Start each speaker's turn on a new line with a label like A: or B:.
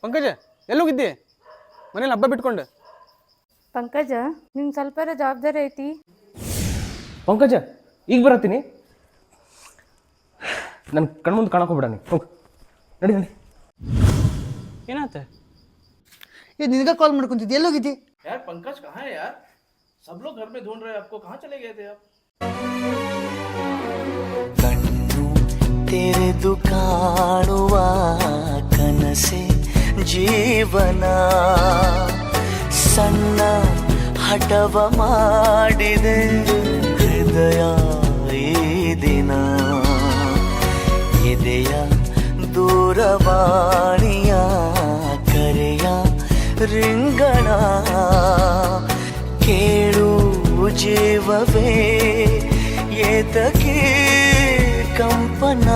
A: ಪಂಕಜ ಎಲ್ಲೋಗಿದ್ದಿ ಮನೇಲಿ ಹಬ್ಬ ಬಿಟ್ಕೊಂಡು?
B: ಪಂಕಜ ನಿಂಗೆ ಸ್ವಲ್ಪ ಜವಾಬ್ದಾರಿ ಐತಿ.
C: ಪಂಕಜ ಈಗ ಬರತ್ತೀನಿ, ನನ್ನ ಕಣ್ಮುಂದೆ ಕಾಣಕೋಬೇಡ ನೀ. ಹೋಗಿ ನಡಿ ನಡಿ.
A: ಏನಾತ?
D: ये निनका कॉल ಮಾಡ್ಕೊಂತಿದ್ದೆ, ಎಲ್ಲೋಗಿದ್ದಿ?
E: यार पंकज कहाँ है यार? सब लोग घर में ढूंढ रहे हैं आपको, कहाँ चले गए थे आप?
F: ಕಣ್ಣು ತೆರೆದು ಕಾಣುವ ಕನಸೆ ಜೀವನ, ಸಣ್ಣ ಹಠವ ಮಾಡಿದೆ ಹೃದಯ ಈ ದಿನ, ಎದೆಯ ದೂರವಾಣಿಯ ಕರೆಯ ರಿಂಗಣ, ಕೇಳು ಜೀವವೇ ಏತಕ್ಕೆ ಕಂಪನ.